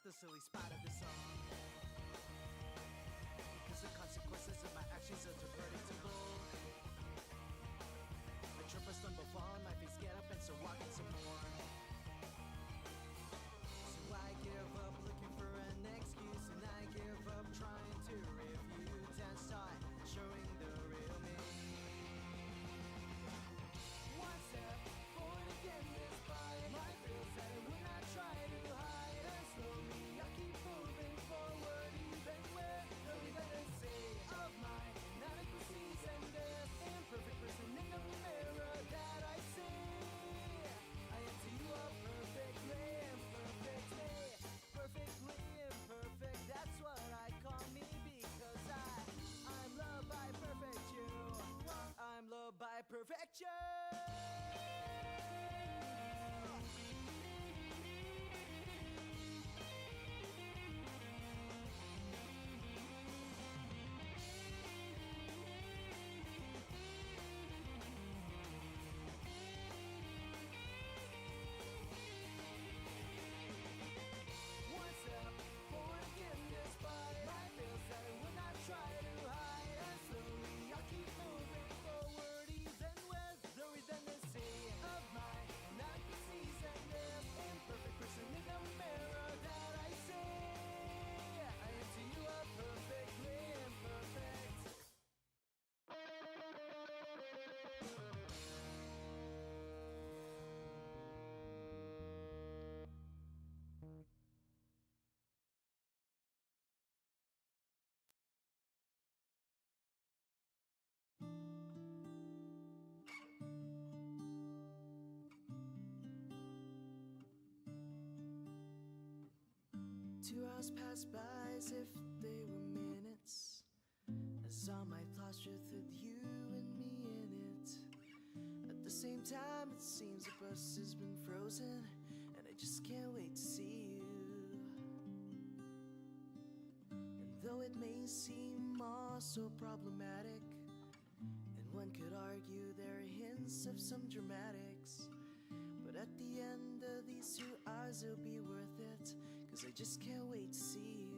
the silly spot of the song. Because the consequences of my actions are too predictable. I trip, I stumble, fall on my face, get up and start walking some more. So I give up looking for an excuse, and I give up trying to refute and start showing the real me. One step forward again despite my feels that I would not try to hide. And slowly I keep moving forward even with the redundancy of my inadequacies and this imperfect person in the mirror that I see. I am to you a perfectly imperfect me. Perfectly imperfect, that's what I call me, because I'm loved by perfect you. I'm loved by perfection. One step forward again despite my feels that I would not try to hide. And slowly I'll keep moving forward even with the redundancy of my inadequacies and this imperfect person in the mirror that I see. I am to you a perfectly imperfect. Two hours passed by as if they were minutes, as all my thoughts drift with you and me in it. At the same time, it seems the bus has been frozen, and I just can't wait to see you. And though it may seem all so problematic, and one could argue there are hints of some dramatics, but at the end of these 2 hours it'll be worth it, 'cause I just can't wait to see you.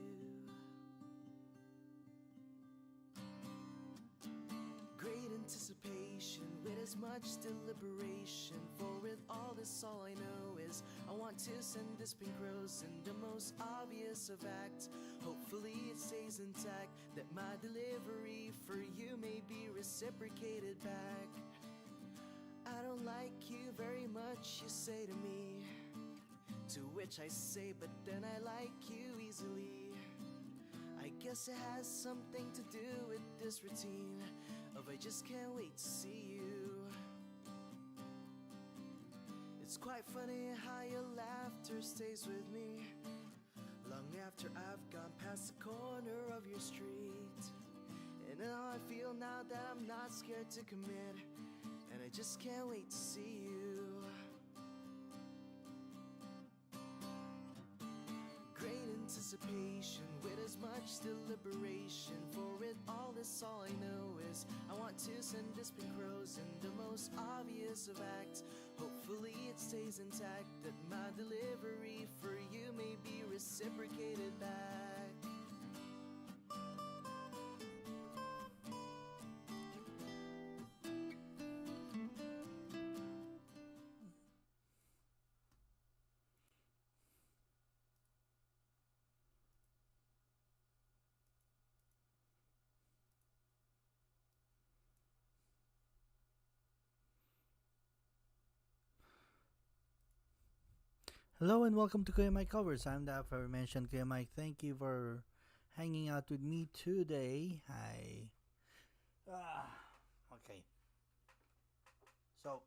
Great anticipation with as much deliberation, for with all this all I know is I want to send this pink rose in the most obvious of acts. Hopefully it stays intact, that my delivery for you may be reciprocated back. I don't like you very much, you say to me, to which I say, but then I like you easily. I guess it has something to do with this routine of I just can't wait to see you. It's quite funny how your laughter stays with me long after I've gone past the corner of your street. And how I feel now that I'm not scared to commit, and I just can't wait to see you. Great anticipation with as much deliberation, for with all this all I know is I want to send this pink rose in the most obvious of acts. Hopefully it stays intact, that my delivery for you may be reciprocated back. Hello and welcome to Kuya Mike Covers. I'm the aforementioned Kuya Mike. Thank you for hanging out with me today. Hi. Okay. So,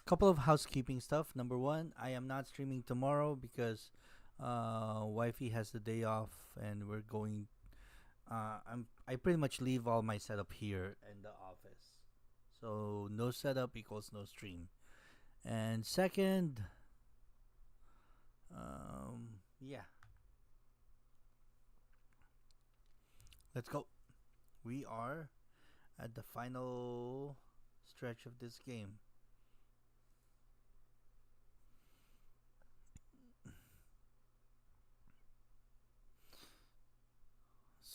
couple of housekeeping stuff. Number one, I am not streaming tomorrow because wifey has the day off, and we're going. I pretty much leave all my setup here in the office. So no setup equals no stream. And second, yeah, let's go. We are at the final stretch of this game.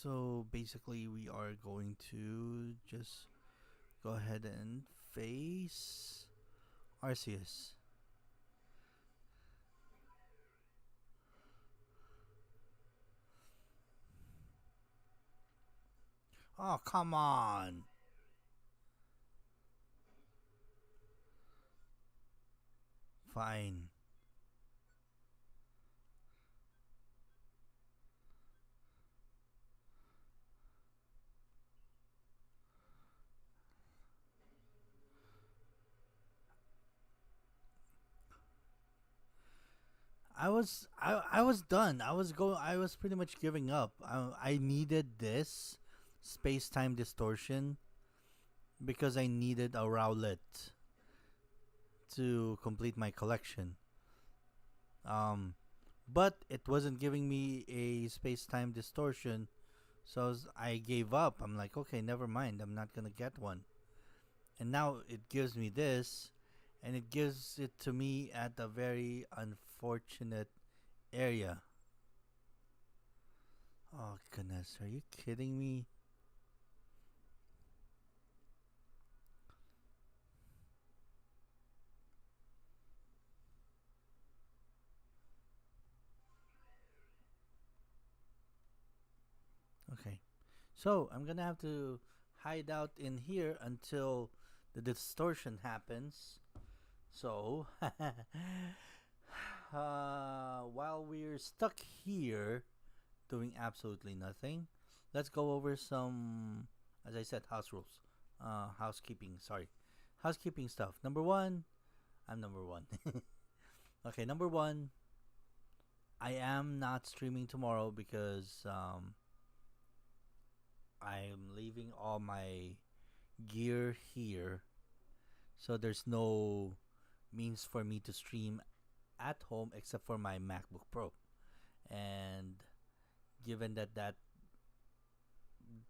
So basically, we are going to just go ahead and face Arceus. Oh, come on. Fine. I was done. I was pretty much giving up. I needed this space time distortion because I needed a Rowlet to complete my collection. Um, but it wasn't giving me a space time distortion, so I gave up. I'm like, okay, never mind. I'm not gonna get one. And now it gives me this, and it gives it to me at a very unfortunate area. Oh goodness, are you kidding me? Okay. So I'm gonna have to hide out in here until the distortion happens. So while we're stuck here doing absolutely nothing, let's go over some, as I said, house rules. Housekeeping, sorry. Housekeeping stuff. Number one, I'm number one. Okay, number one, I am not streaming tomorrow because I'm leaving all my gear here. So there's no means for me to stream at home except for my MacBook Pro. And given that that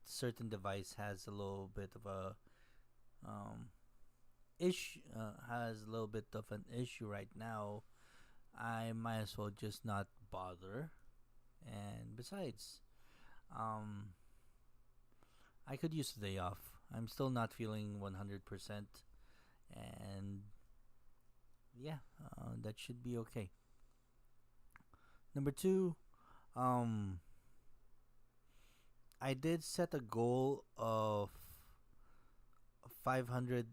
certain device has a little bit of a um, issue, has a little bit of an issue right now, I might as well just not bother. And besides, um, I could use the day off. I'm still not feeling 100%, and yeah, that should be okay. Number two, um, I did set a goal of 500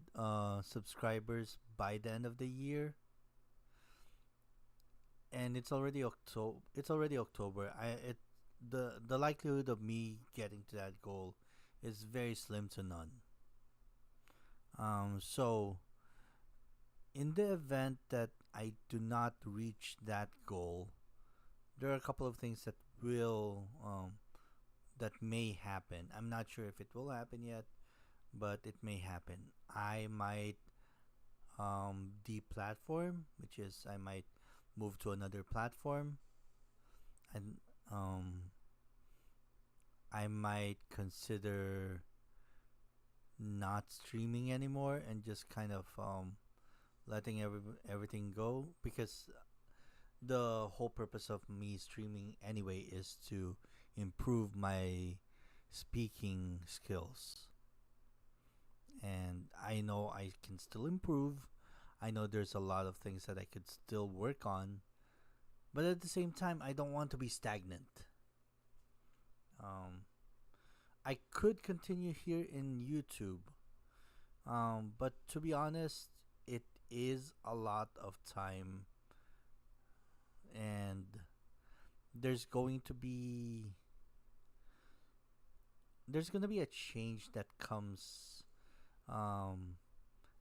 subscribers by the end of the year, and it's already October. It's already October. The likelihood of me getting to that goal is very slim to none. So in the event that I do not reach that goal, there are a couple of things that may happen. I'm not sure if it will happen yet, but it may happen. I might deplatform, which is I might move to another platform, and um, I might consider not streaming anymore and just kind of letting everything go, because the whole purpose of me streaming anyway is to improve my speaking skills. And I know I can still improve. I know there's a lot of things that I could still work on, but at the same time, I don't want to be stagnant. Um, I could continue here in YouTube, but to be honest, it is a lot of time, and there's going to be there's going to be a change that comes um,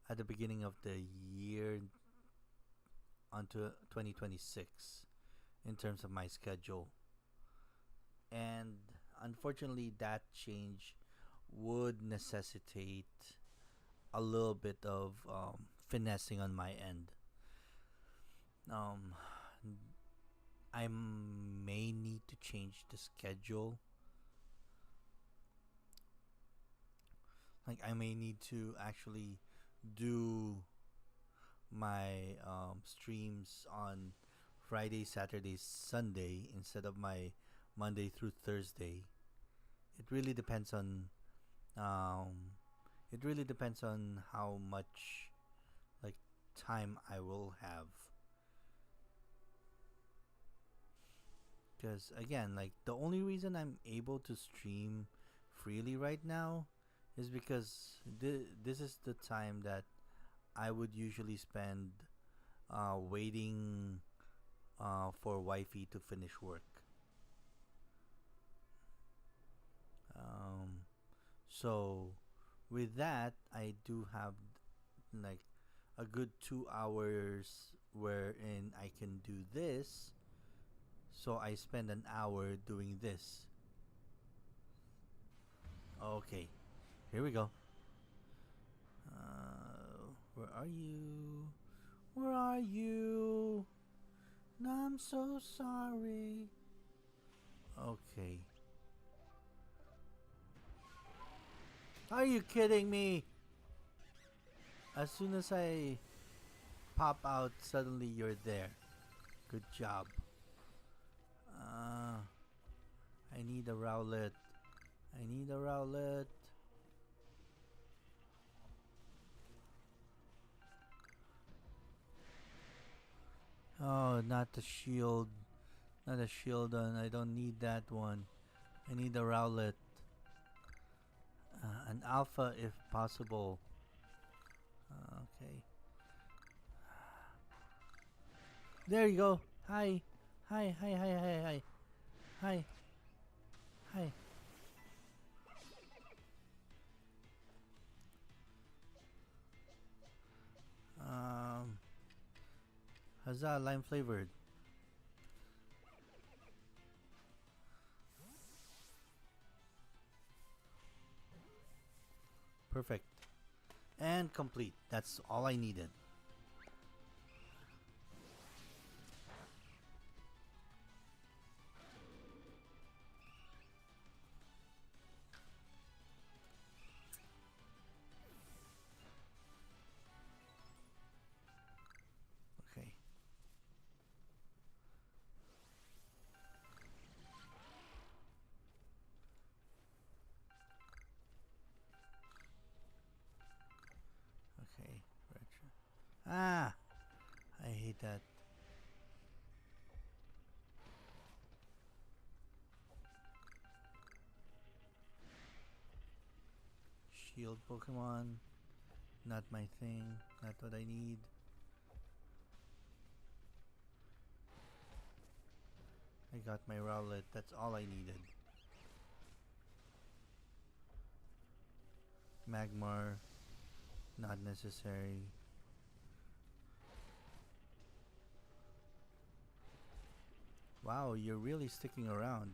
at the beginning of the year onto 2026 in terms of my schedule. And unfortunately, that change would necessitate a little bit of finessing on my end. Um, I may need to change the schedule. Like, I may need to actually do my streams on Friday, Saturday, Sunday instead of my Monday through Thursday, it really depends on um, it really depends on how much like time I will have. Because again, like the only reason I'm able to stream freely right now is because this is the time that I would usually spend waiting for wifey to finish work. Um, so with that, I do have like a good 2 hours wherein I can do this. So I spend an hour doing this. Okay, here we go. Where are you? Where are you? I'm so sorry. Okay. Are you kidding me? As soon as I pop out, suddenly you're there. Good job. Uh, I need a Rowlet. I need a Rowlet. Oh, not the shield. Not a Shieldon. I don't need that one. I need a Rowlet. An Alpha if possible. Okay. There you go. Hi. Hi, hi, hi, hi, hi. Hi. Hi. Um, Huzzah, lime flavored. Perfect. And complete. That's all I needed. Okay. Okay. Retro. Ah! I hate that. Shield Pokemon. Not my thing. Not what I need. I got my Rowlet. That's all I needed. Magmar. Not necessary. Wow, you're really sticking around.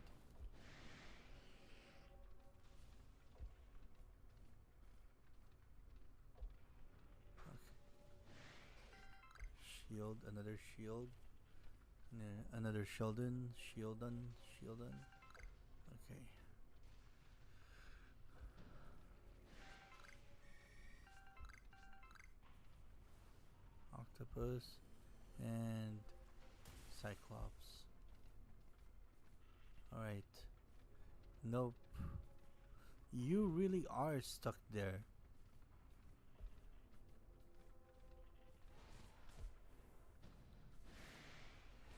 Okay. Shield, another shield. Another Sheldon. Shieldon. Shieldon. Okay. Octopus. And Cyclops. Alright. Nope. You really are stuck there.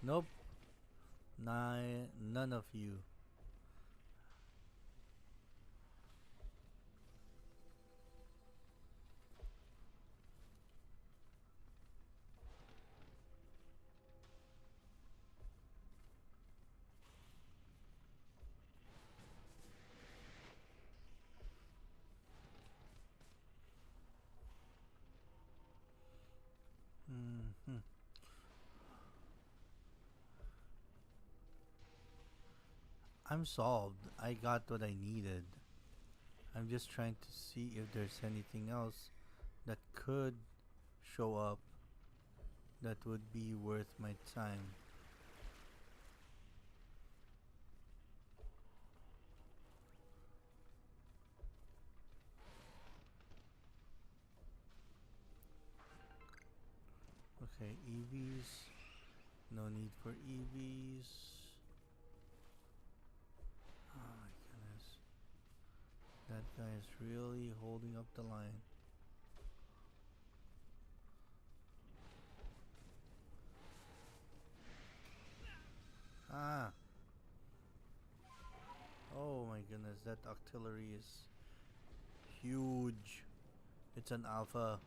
Nope. None of you. Hmm. I'm solved. I got what I needed. I'm just trying to see if there's anything else that could show up that would be worth my time. Okay, EVs. No need for EVs. Oh my goodness. That guy is really holding up the line. Ah! Oh my goodness, that artillery is huge. It's an alpha.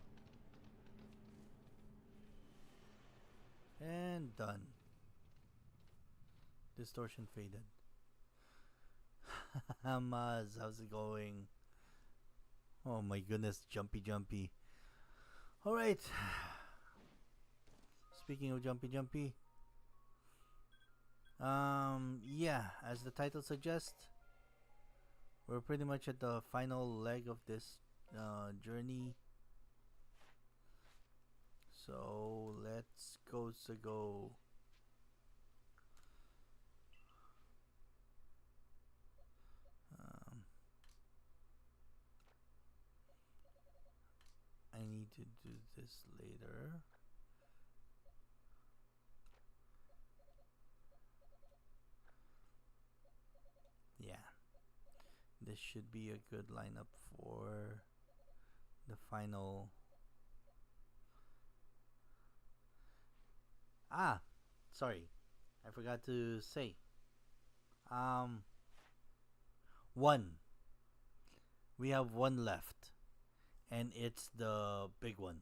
And done. Distortion faded. Maz, how's it going? Oh my goodness, jumpy jumpy. Alright. Speaking of jumpy jumpy. Yeah, as the title suggests, we're pretty much at the final leg of this journey. So let's go. I need to do this later. Yeah, this should be a good lineup for the final. Ah, sorry, I forgot to say. Um, one. We have one left, and it's the big one.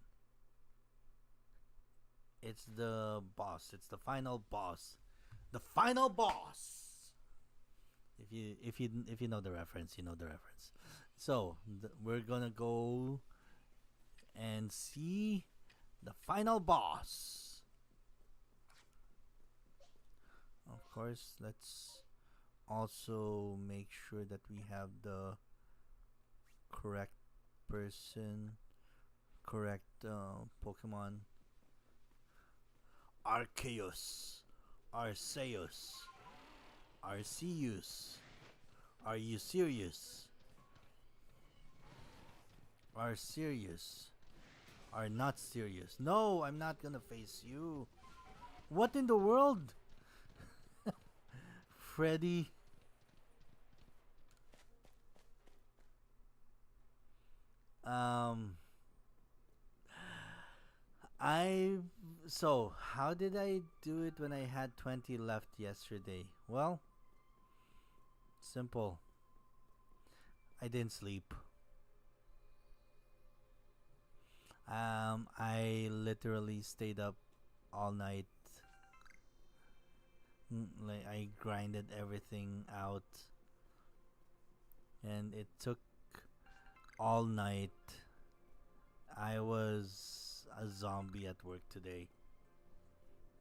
It's the boss. It's the final boss. The final boss. If you know the reference, you know the reference. So we're gonna go and see the final boss. Of course, let's also make sure that we have the correct person, correct Pokemon. Arceus, Arceus, Arceus. Are you serious? Are serious? Are not serious? No, I'm not gonna face you. What in the world? Freddy. I so how did I do it when I had 20 left yesterday? Well, simple. I didn't sleep. I literally stayed up all night. Like I grinded everything out, and it took all night. I was a zombie at work today.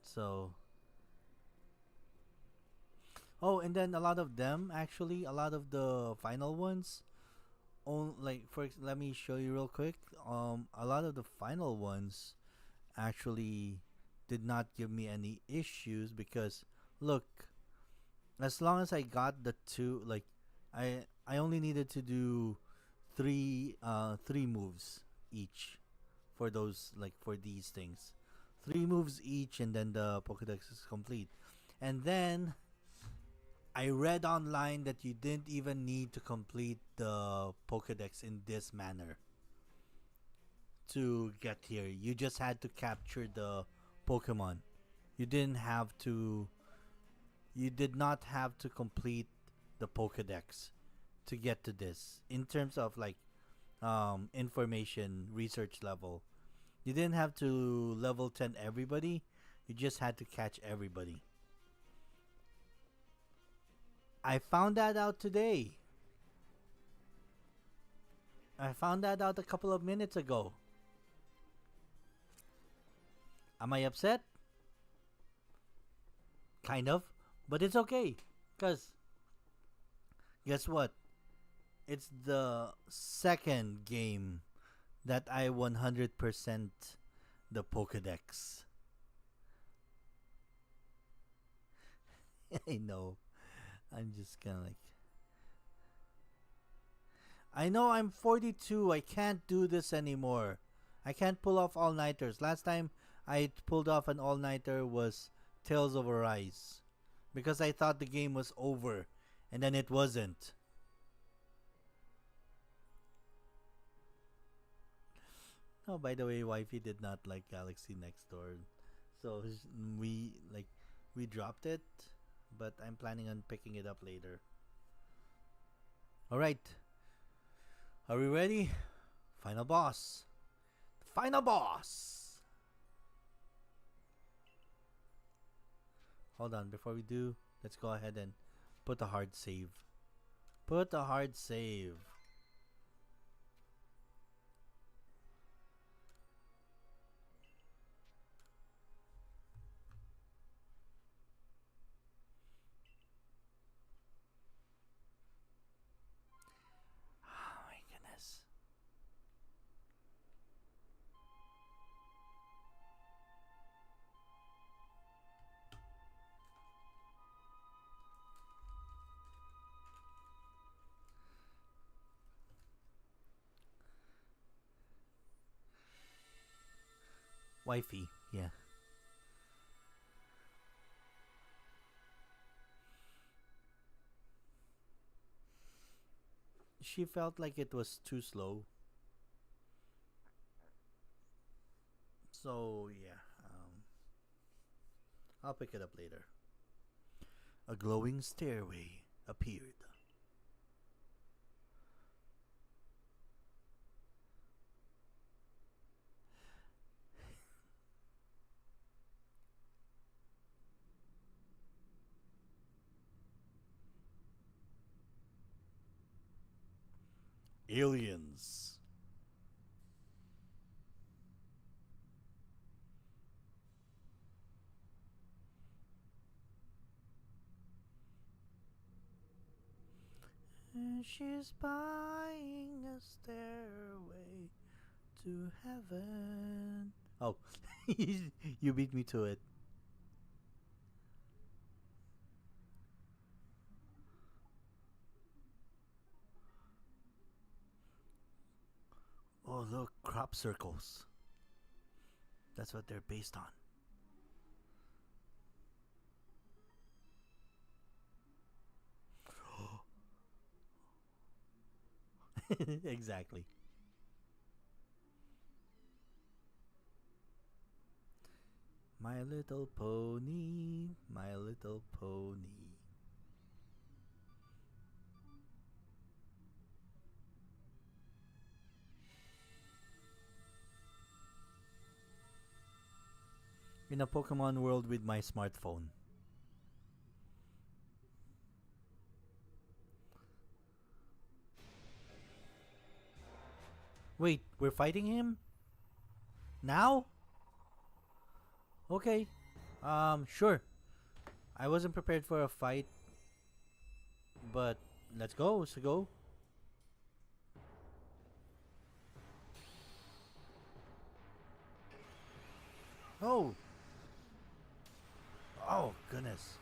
So, oh, and then a lot of them actually, a lot of the final ones. Let me show you real quick. A lot of the final ones actually did not give me any issues because look, as long as I got the two, like, I only needed to do three moves each for those, like, for these things. Three moves each, and then the Pokédex is complete. And then I read online that you didn't even need to complete the Pokédex in this manner to get here. You just had to capture the Pokemon. You didn't have to. You did not have to complete the Pokédex to get to this. In terms of like information research level, you didn't have to level 10 everybody. You just had to catch everybody. I found that out today. I found that out a couple of minutes ago. Am I upset? Kind of. But it's okay. Because, guess what? It's the second game that I 100% the Pokédex. I know. I'm just kind of like. I know I'm 42. I can't do this anymore. I can't pull off all-nighters. Last time I pulled off an all-nighter was Tales of Arise. Because I thought the game was over. And then it wasn't. Oh, by the way, wifey did not like Galaxy Next Door, so we like we dropped it, but I'm planning on picking it up later. All right, are we ready? Final boss. Final boss. Hold on, before we do, let's go ahead and put a hard save. Put a hard save. Oh my goodness. Wifey, yeah. She felt like it was too slow. So, yeah. I'll pick it up later. A glowing stairway appeared. Aliens. And she's buying a stairway to heaven. Oh, you beat me to it. Oh, look, crop circles. That's what they're based on. Exactly. My Little Pony, My Little Pony. In a Pokemon world with my smartphone. Wait, we're fighting him? Now? Okay. Sure. I wasn't prepared for a fight, but let's go. Let's go. Oh. Oh, goodness.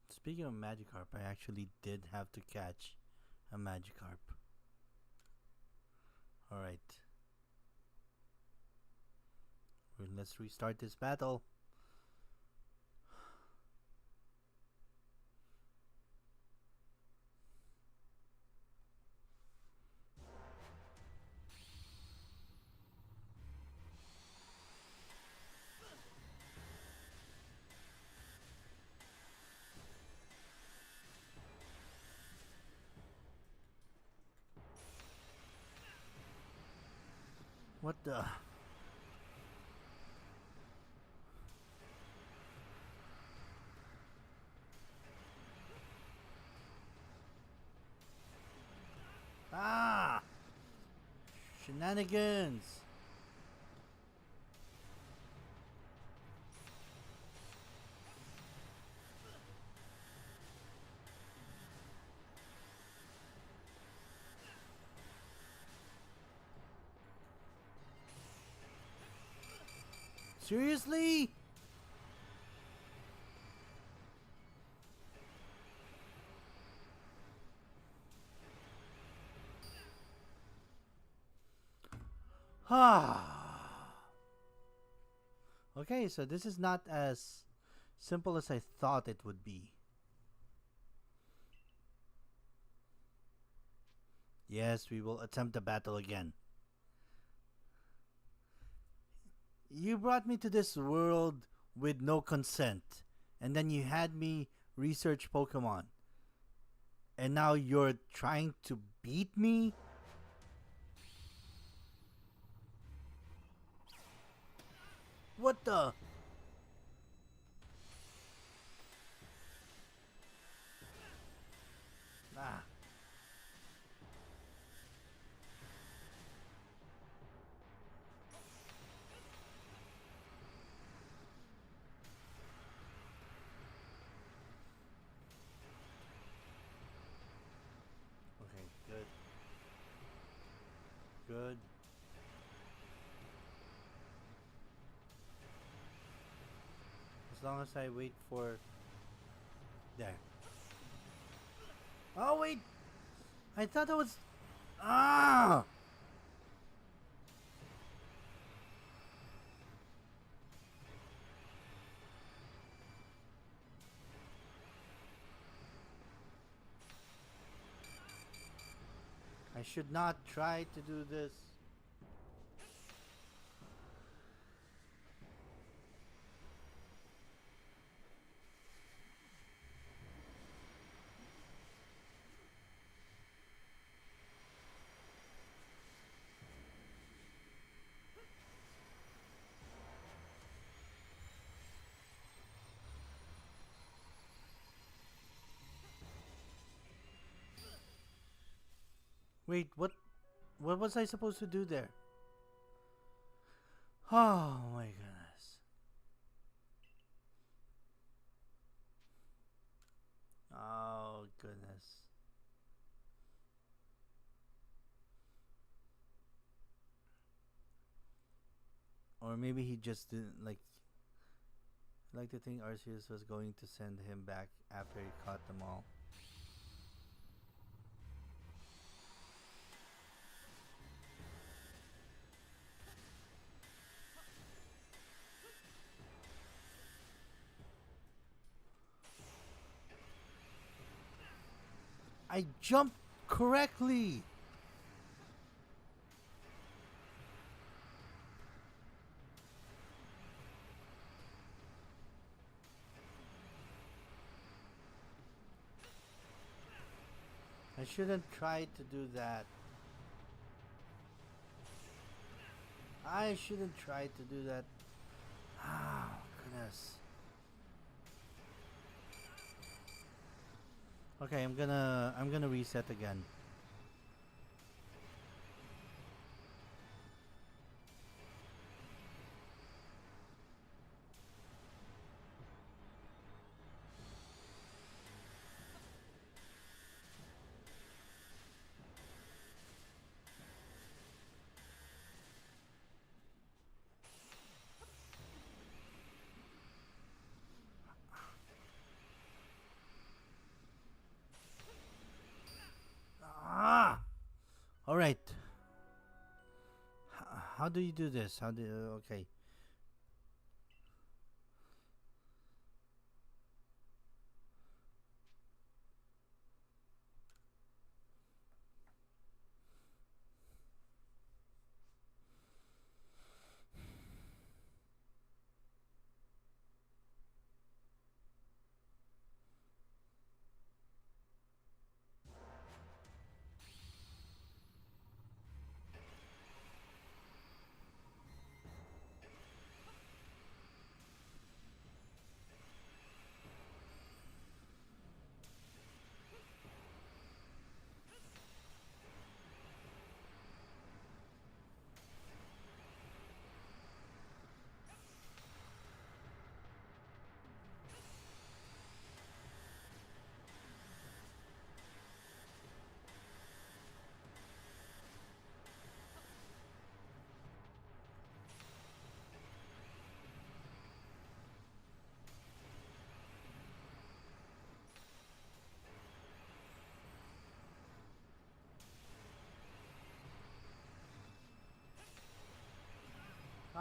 Speaking of Magikarp, I actually did have to catch a Magikarp. Alright. Let's restart this battle. What the? Shenanigans! Seriously? Okay, so this is not as simple as I thought it would be. Yes, we will attempt the battle again. You brought me to this world with no consent, and then you had me research Pokemon. And now you're trying to beat me? What the? Ah. Okay, good. Good. As long as I wait for... There. Oh, wait! I thought that was... Ah! I should not try to do this. Wait, what? What was I supposed to do there? Oh my goodness. Oh goodness. Or maybe he just didn't like to think Arceus was going to send him back after he caught them all. I jumped correctly. I shouldn't try to do that. I shouldn't try to do that. Oh goodness. Okay, I'm gonna reset again. Ah! All right. How do you do this? How do okay.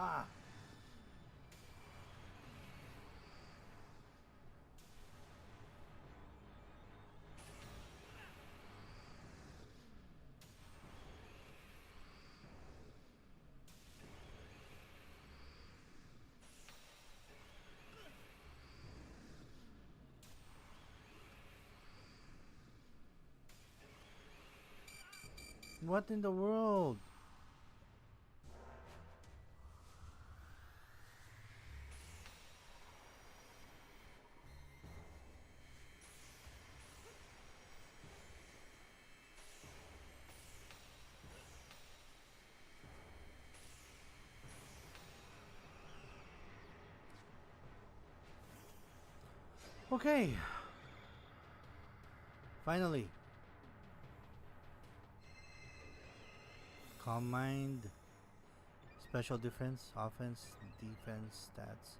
Ah! What in the world? Okay. Finally. Calm mind. Special defense, offense, defense, stats.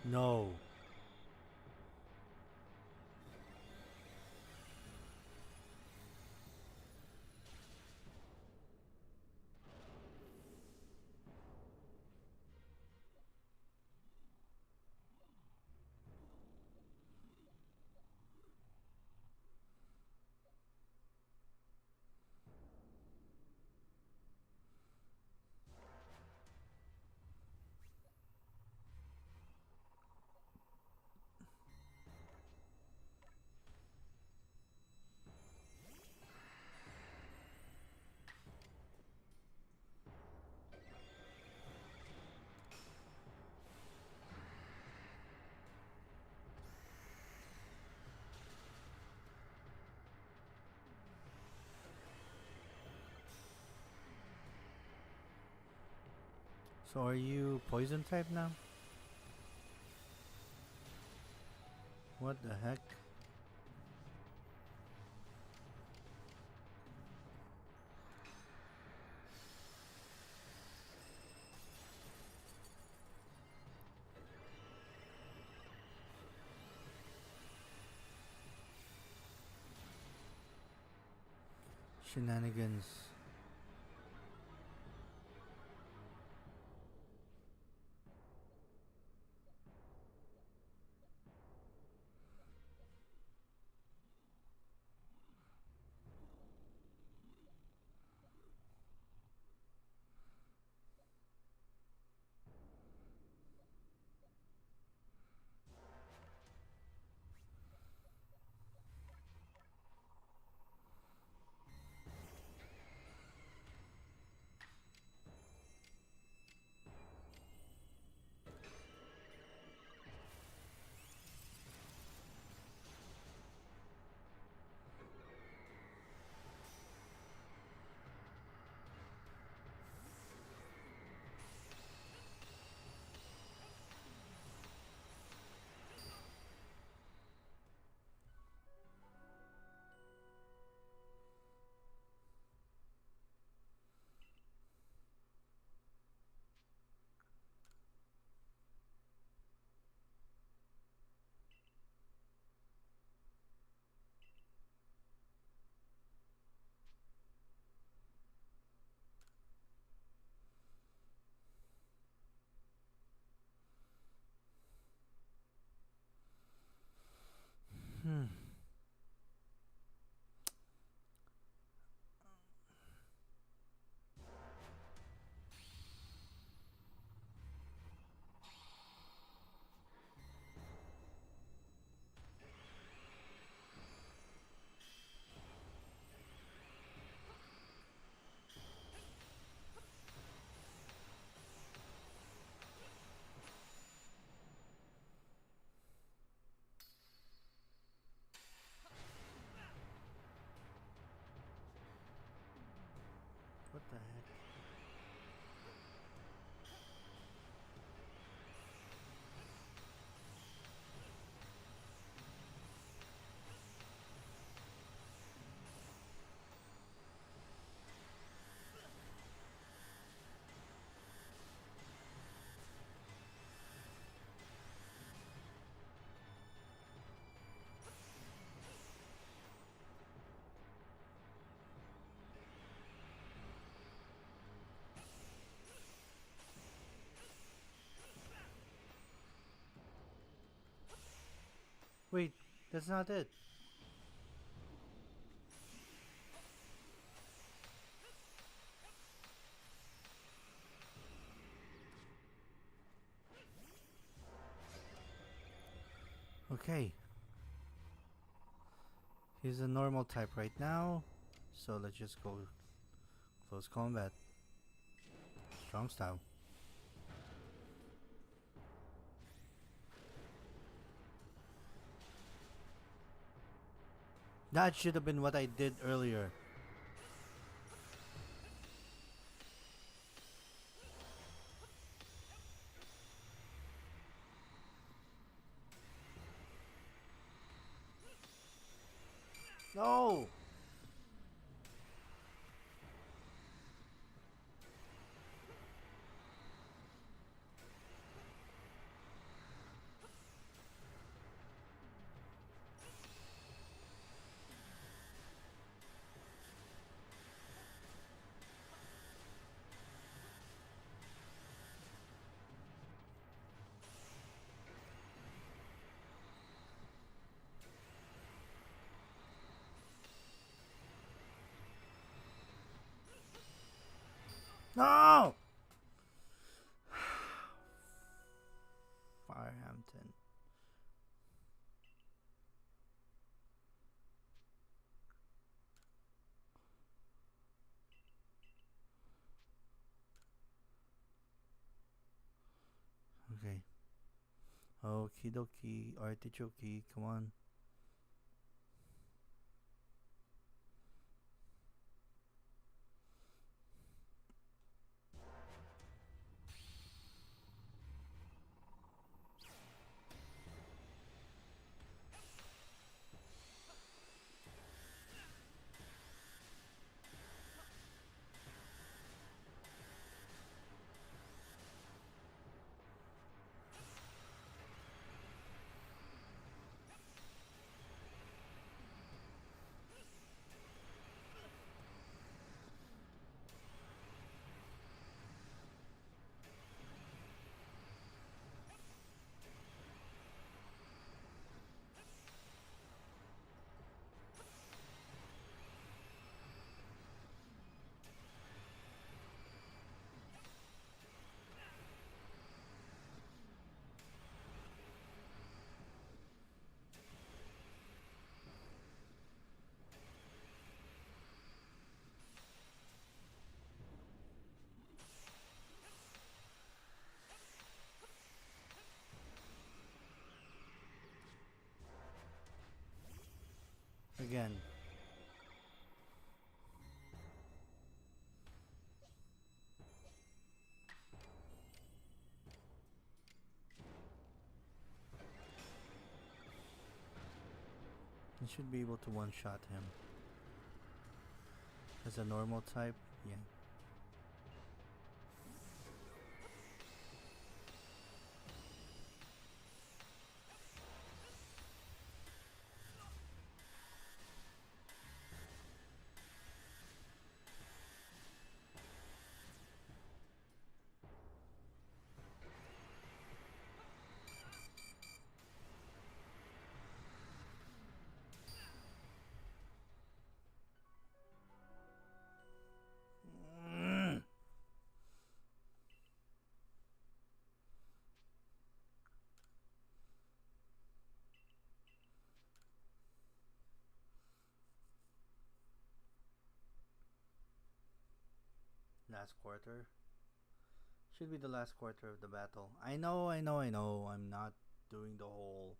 No. So are you poison type now? What the heck? Shenanigans. Wait, that's not it. Okay. He's a normal type right now. So let's just go close combat. Strong style. That should have been what I did earlier. No! No! Firehampton. Okay. Okie dokie. Artichoke. Come on. Again. I should be able to one-shot him. As a normal type, yeah. Mm. Last quarter. Should be the last quarter of the battle. I know, I know, I know. I'm not doing the whole.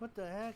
What the heck?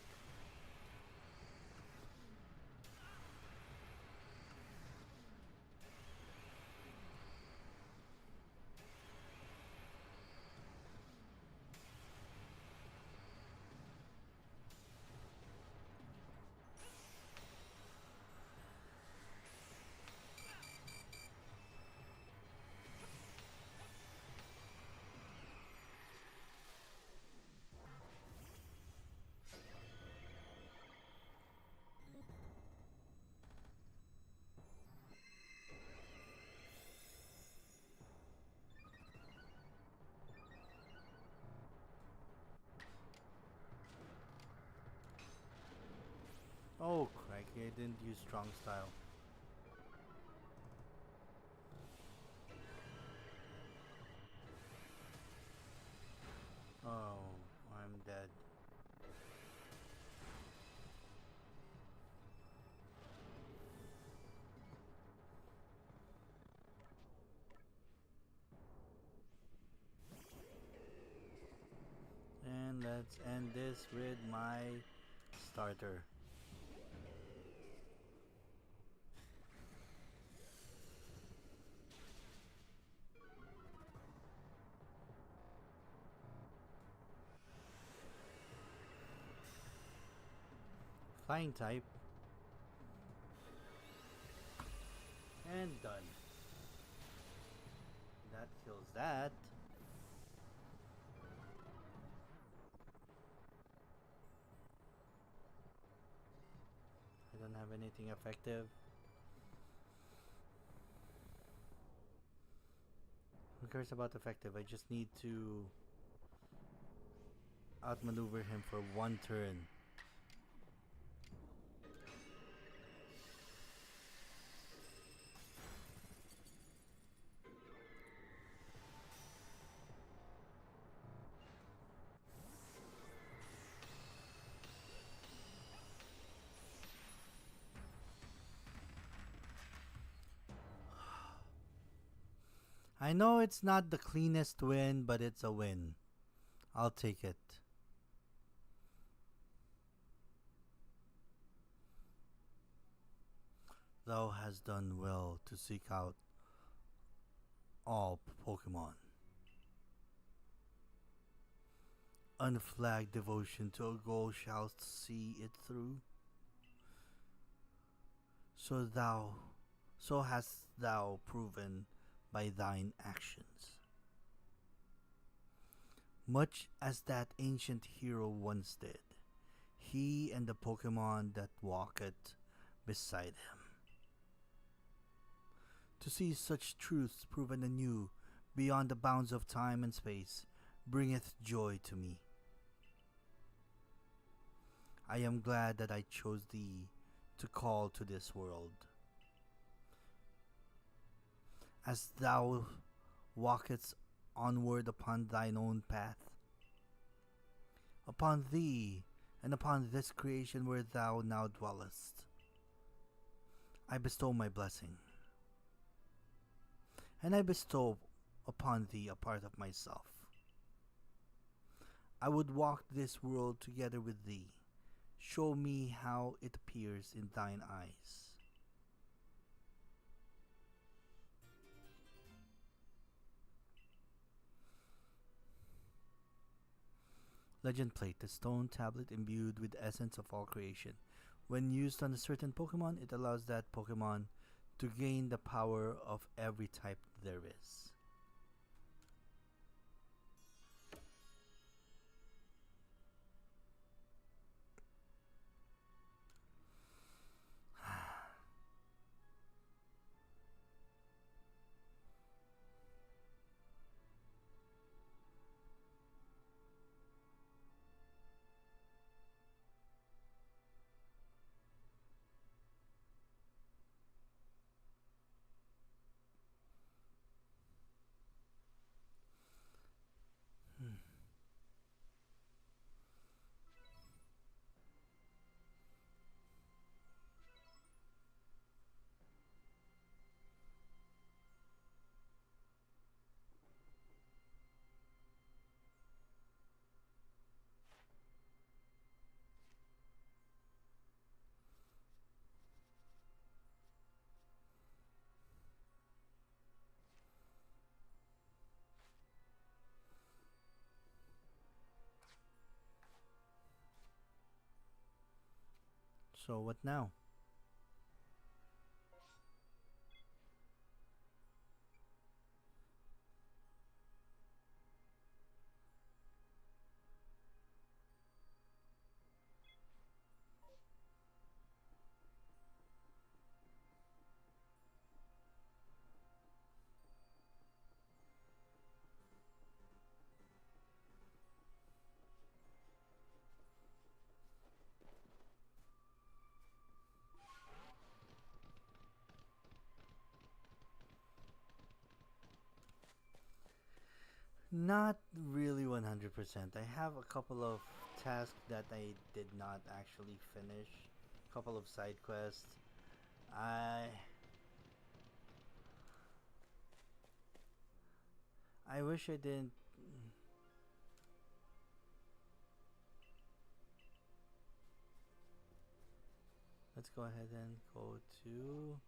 Oh, crikey, I didn't use strong style. Oh, I'm dead. And let's end this with my starter. Flying type. And done. That kills that. I don't have anything effective. Who cares about effective? I just need to outmaneuver him for one turn. I know it's not the cleanest win, but it's a win. I'll take it. Thou hast done well to seek out all Pokemon. Unflagged devotion to a goal shall see it through. So hast thou proven by thine actions. Much as that ancient hero once did, he and the Pokemon that walketh beside him. To see such truths proven anew beyond the bounds of time and space bringeth joy to me. I am glad that I chose thee to call to this world. As thou walkest onward upon thine own path, upon thee and upon this creation where thou now dwellest, I bestow my blessing, and I bestow upon thee a part of myself. I would walk this world together with thee. Show me how it appears in thine eyes. Legend Plate, the stone tablet imbued with the essence of all creation. When used on a certain Pokemon, it allows that Pokemon to gain the power of every type there is. So what now? Not really 100%. I have a couple of tasks that I did not actually finish. Couple of side quests. I I wish I didn't. Let's go ahead and go to.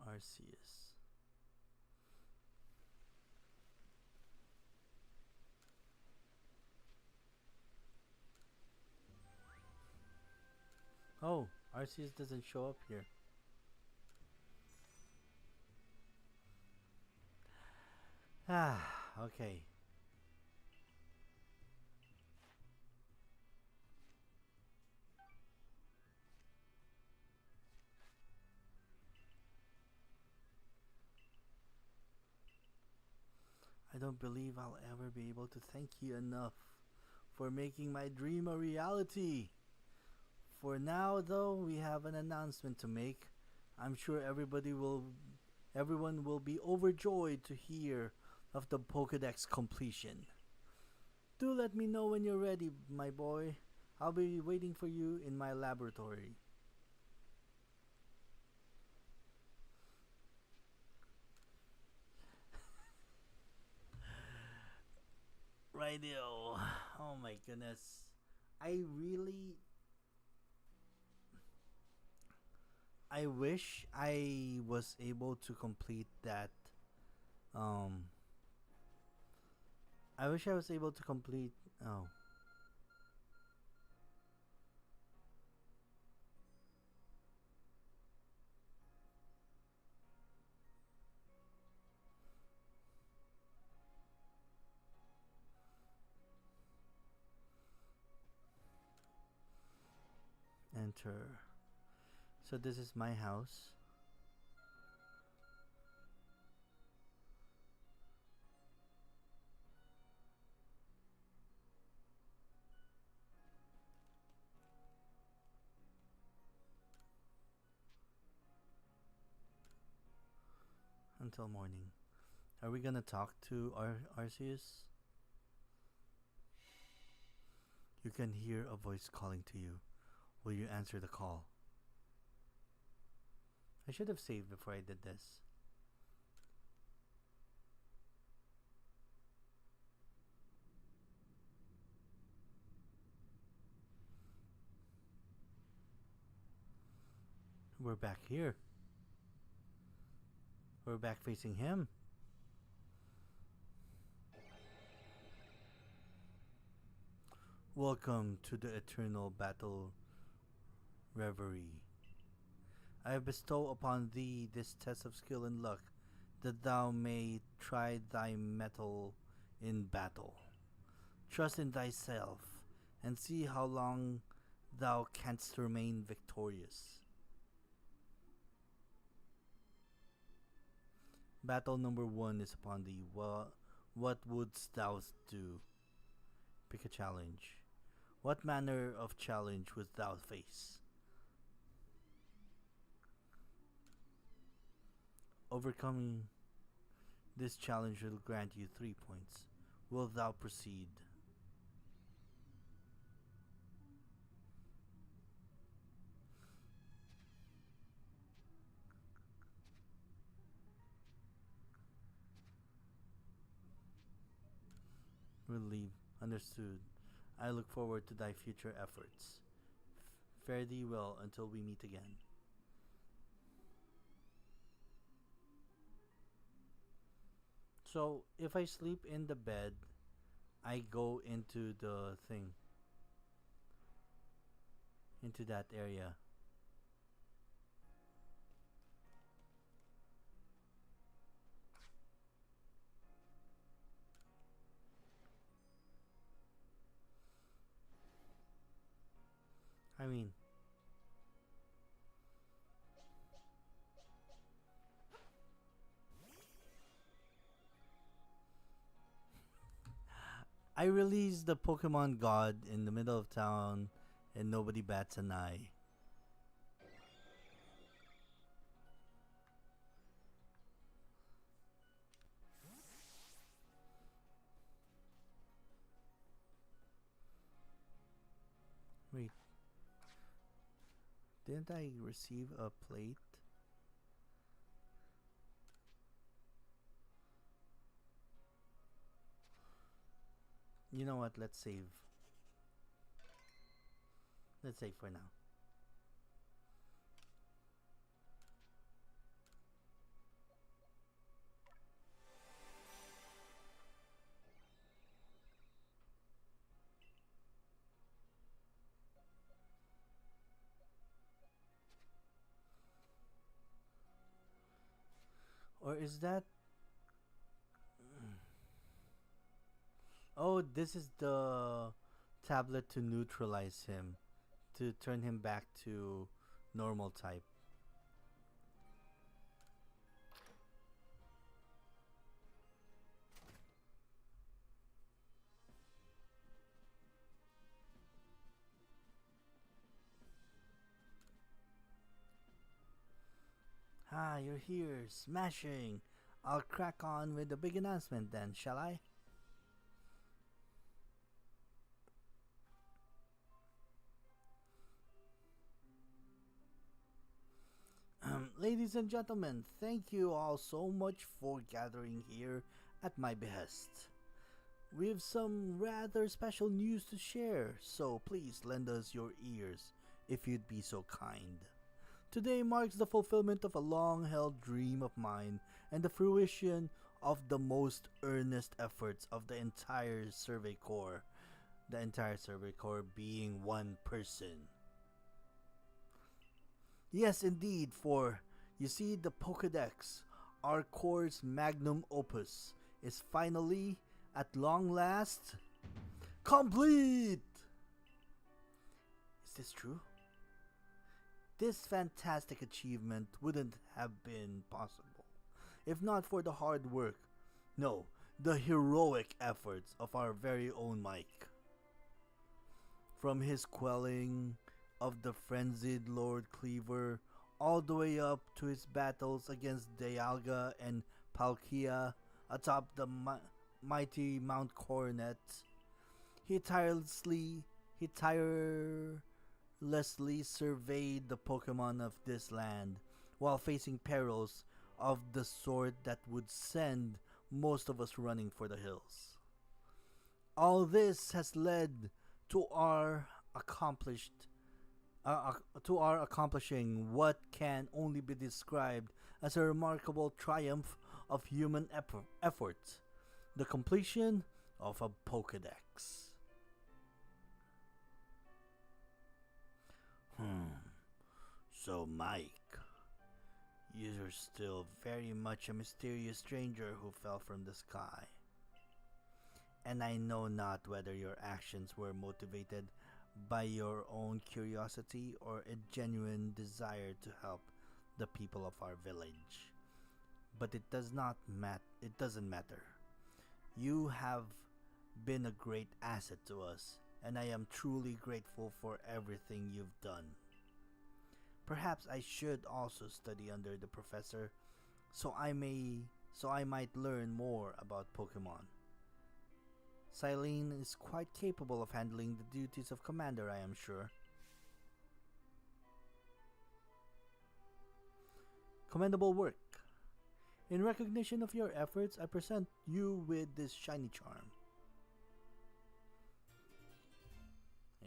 Arceus. Oh, Arceus doesn't show up here. Ah, okay. I don't believe I'll ever be able to thank you enough for making my dream a reality. For now, though, we have an announcement to make. I'm sure everyone will be overjoyed to hear of the Pokédex completion. Do let me know when you're ready, my boy. I'll be waiting for you in my laboratory. Radio. Oh my goodness. I really I wish I was able to complete that. um I wish I was able to complete. Oh, enter. So this is my house. Until morning. Are we gonna talk to Arceus? You can hear a voice calling to you. Will you answer the call? I should have saved before I did this. We're back here. We're back facing him. Welcome to the eternal battle reverie. I bestow upon thee this test of skill and luck, that thou may try thy mettle in battle. Trust in thyself, and see how long thou canst remain victorious. Battle number 1 is upon thee. What wouldst thou do? Pick a challenge. What manner of challenge wouldst thou face? Overcoming this challenge will grant you 3 points. Will thou proceed? Relieved. Understood. I look forward to thy future efforts. Fare thee well until we meet again. So, if I sleep in the bed, I go into the thing, into that area. I mean, I release the Pokemon God in the middle of town and nobody bats an eye. Wait, didn't I receive a plate? You know what? Let's save. Let's save for now. Or is that? Oh, this is the tablet to neutralize him, to turn him back to normal type. Ah, you're here, smashing. I'll crack on with the big announcement then, shall I? Ladies and gentlemen, thank you all so much for gathering here at my behest. We have some rather special news to share, so please lend us your ears if you'd be so kind. Today marks the fulfillment of a long held dream of mine and the fruition of the most earnest efforts of the entire Survey Corps. The entire Survey Corps being one person. Yes, indeed, for you see, the Pokédex, our Corps' magnum opus, is finally, at long last, complete! Is this true? This fantastic achievement wouldn't have been possible if not for the hard work, no, the heroic efforts of our very own Mike. From his quelling of the frenzied Lord Cleaver all the way up to his battles against Dialga and Palkia atop the mighty Mount Coronet, he tirelessly surveyed the Pokemon of this land while facing perils of the sort that would send most of us running for the hills. All this has led to our accomplished to our accomplishing what can only be described as a remarkable triumph of human effort, the completion of a Pokédex. So Mike, you're still very much a mysterious stranger who fell from the sky. And I know not whether your actions were motivated by your own curiosity or a genuine desire to help the people of our village. But it doesn't matter. You have been a great asset to us, and I am truly grateful for everything you've done. Perhaps I should also study under the professor so I might learn more about Pokemon. Silene is quite capable of handling the duties of commander, I am sure. Commendable work. In recognition of your efforts, I present you with this shiny charm.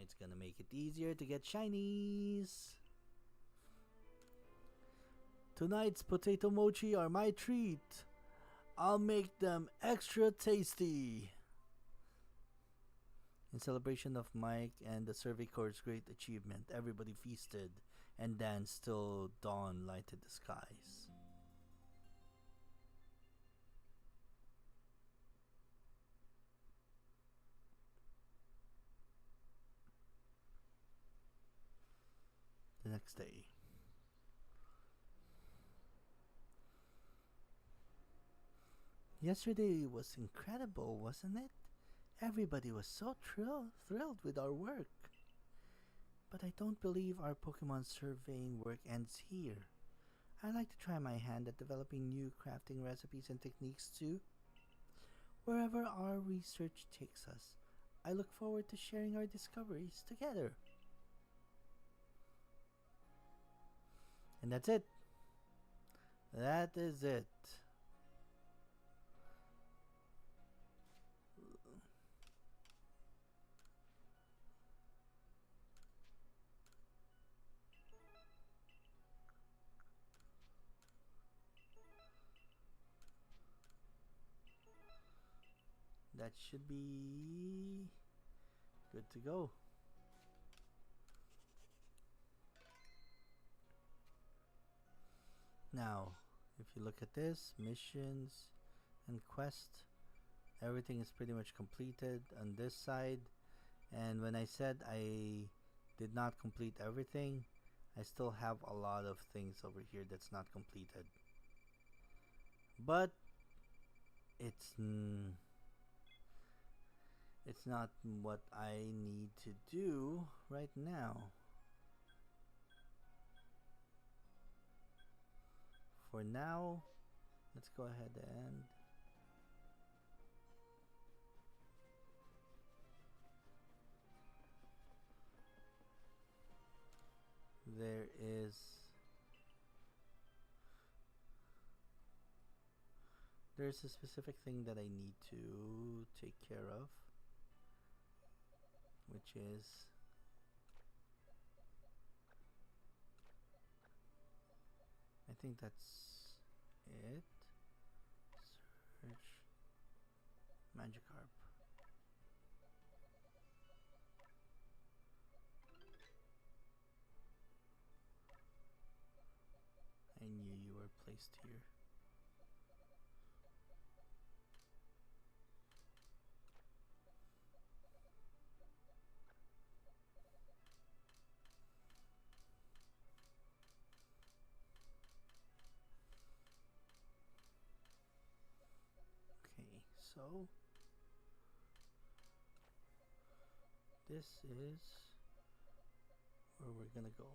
It's gonna make it easier to get shinies. Tonight's potato mochi are my treat. I'll make them extra tasty. In celebration of Mike and the Survey Corps' great achievement, everybody feasted and danced till dawn lighted the skies. The next day. Yesterday was incredible, wasn't it? Everybody was so thrilled with our work. But I don't believe our Pokemon surveying work ends here. I'd like to try my hand at developing new crafting recipes and techniques too. Wherever our research takes us, I look forward to sharing our discoveries together. And that's it. That is it. That should be good to go. Now, if you look at this, missions and quest, everything is pretty much completed on this side. And when I said I did not complete everything, I still have a lot of things over here that's not completed. But it's not what I need to do right now. For now, let's go ahead and there's a specific thing that I need to take care of, which is I think that's it. Search Magikarp. I knew you were placed here. Okay, so this is where we're gonna go.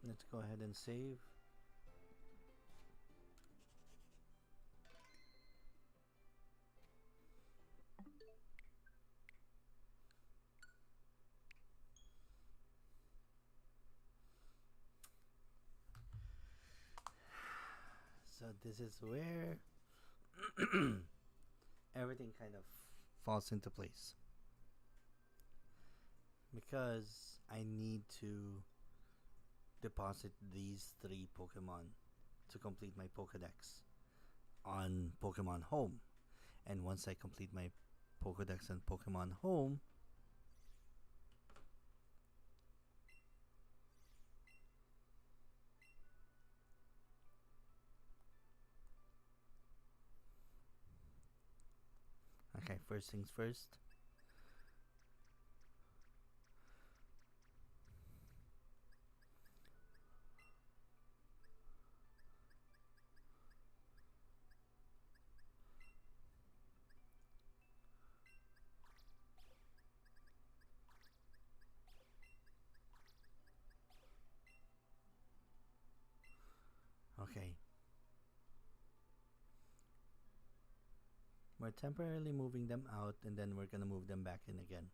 Let's go ahead and save. So this is where everything kind of falls into place, because I need to deposit these 3 Pokemon to complete my Pokédex on Pokemon Home. And once I complete my Pokédex on Pokemon Home, okay, first things first. Okay. We're temporarily moving them out, and then we're gonna move them back in again.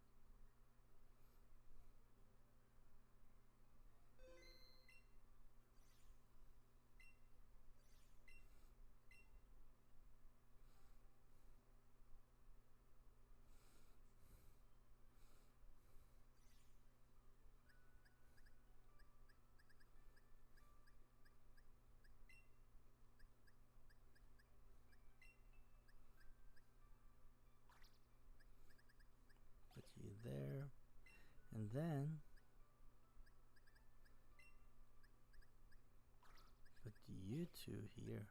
And then put you two here.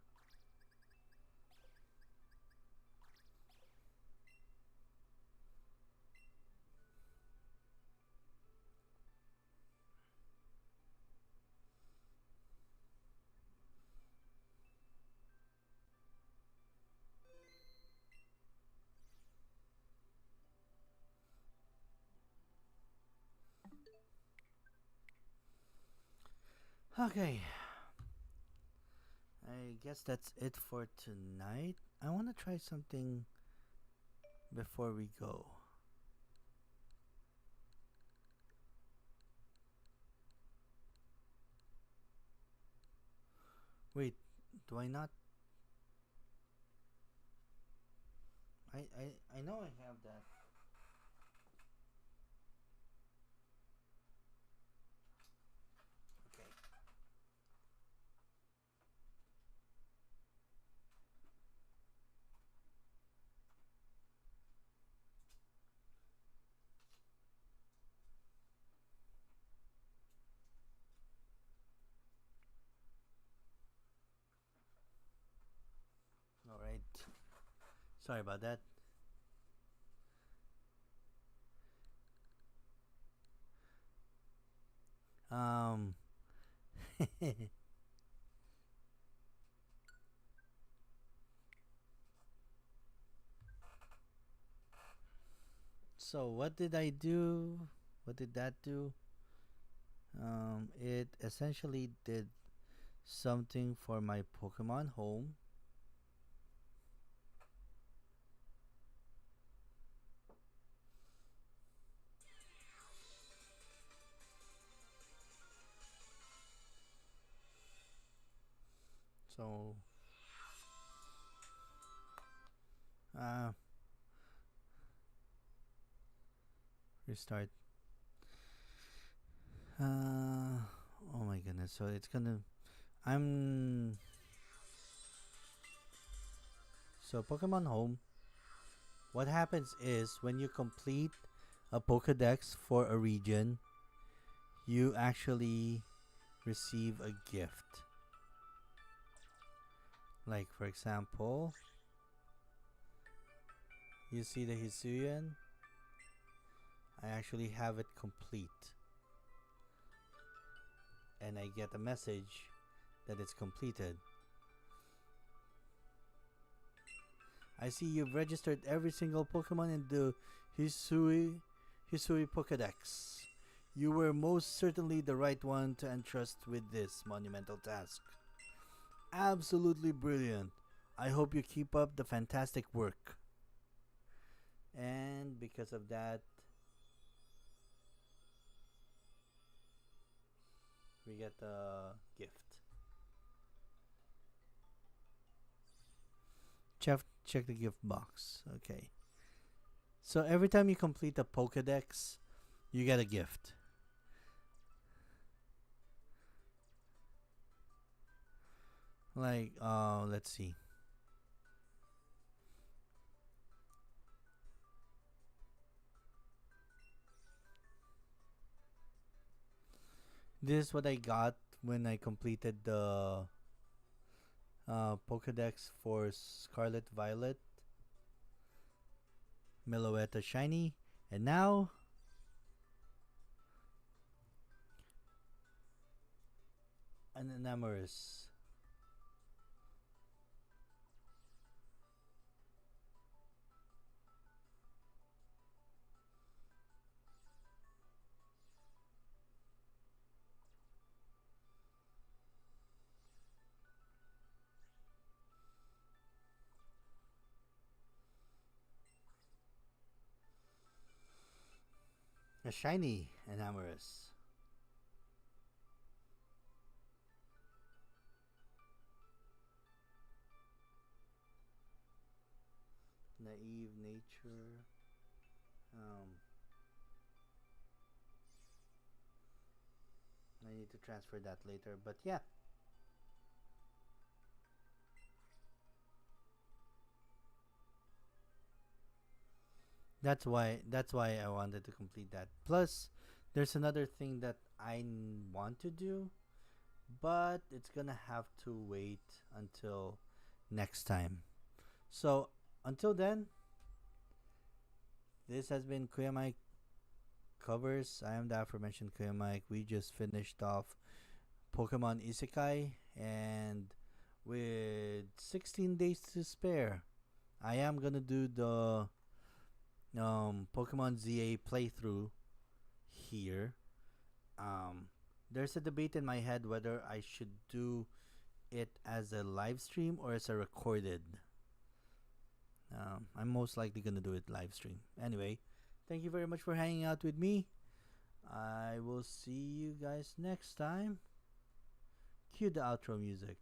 Okay, I guess that's it for tonight. I want to try something before we go. Wait, do I not? I know I have that. Okay. All right. Sorry about that. Um. So what did I do? What did that do? It essentially did something for my Pokemon home. So uh restart. Oh my goodness. So it's gonna I'm so Pokemon home. What happens is when you complete a Pokédex for a region, you actually receive a gift. Like for example, you see the Hisuian. I actually have it complete. And I get a message that it's completed. I see you've registered every single Pokemon in the Hisui Pokédex. You were most certainly the right one to entrust with this monumental task. Absolutely brilliant. I hope you keep up the fantastic work. And because of that, we get a gift. Check the gift box. Okay. So every time you complete a Pokédex, you get a gift. Like, let's see. This is what I got when I completed the Pokédex for Scarlet Violet, Meloetta Shiny, and now an Enamorous. A shiny Enamorous. Naive nature. Um, I need to transfer that later, but yeah. That's why I wanted to complete that. Plus, there's another thing that want to do, but it's gonna have to wait until next time. So until then, this has been Kuya Mike covers. I am the aforementioned Kuya Mike. We just finished off Pokemon Isekai, and with 16 days to spare, I am gonna do the Pokemon ZA playthrough here. There's a debate in my head whether I should do it as a live stream or as a recorded. I'm most likely gonna do it live stream. Anyway, thank you very much for hanging out with me. I will see you guys next time. Cue the outro music.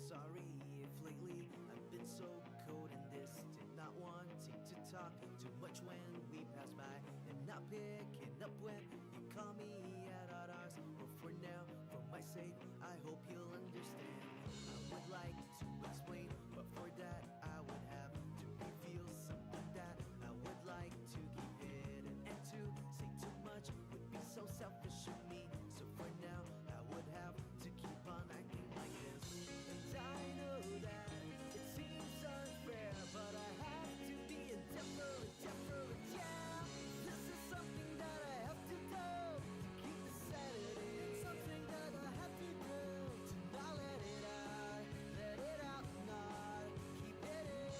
Sorry if lately I've been so cold and distant, not wanting to talk too much when we pass by, and not picking up when you call me at odd hours. But for now, for my sake, I hope you'll understand. I would like to explain, but for that I would have to reveal something that I would like to keep hidden, and to say too much would be so selfish of me. So for now, I would have to keep on acting like this. And I know that it seems unfair, but I have to be indifferent, different, yeah. This is something that I have to do to keep the sanity. It's something that I have to do to not let it out, not keep it in.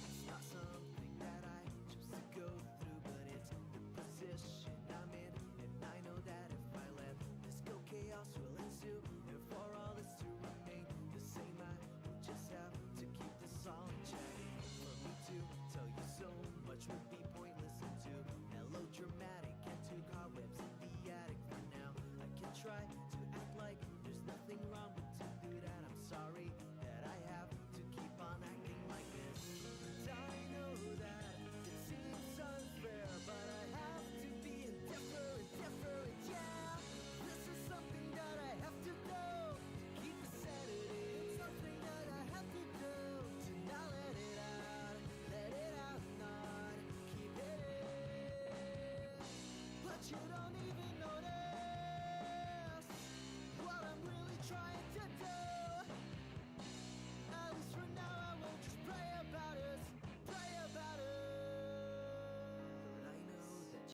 It's not something that I choose to go through, but it's the position I'm in. And I know that if I let this go, chaos will ensue. And for all this to remain the same, I will just have to keep this all in check. For me to tell you so much would be pointless, and too melodramatic, and too cobwebs in the attic. For now, I can try to act like there's nothing wrong, but to do that, I'm sorry that I have to keep on acting like this. And I know that it seems unfair, but I have to be indifferent, different, yeah. This is something that I have to do to keep the sanity. It's something that I have to do to not let it out, not keep it in. But you don't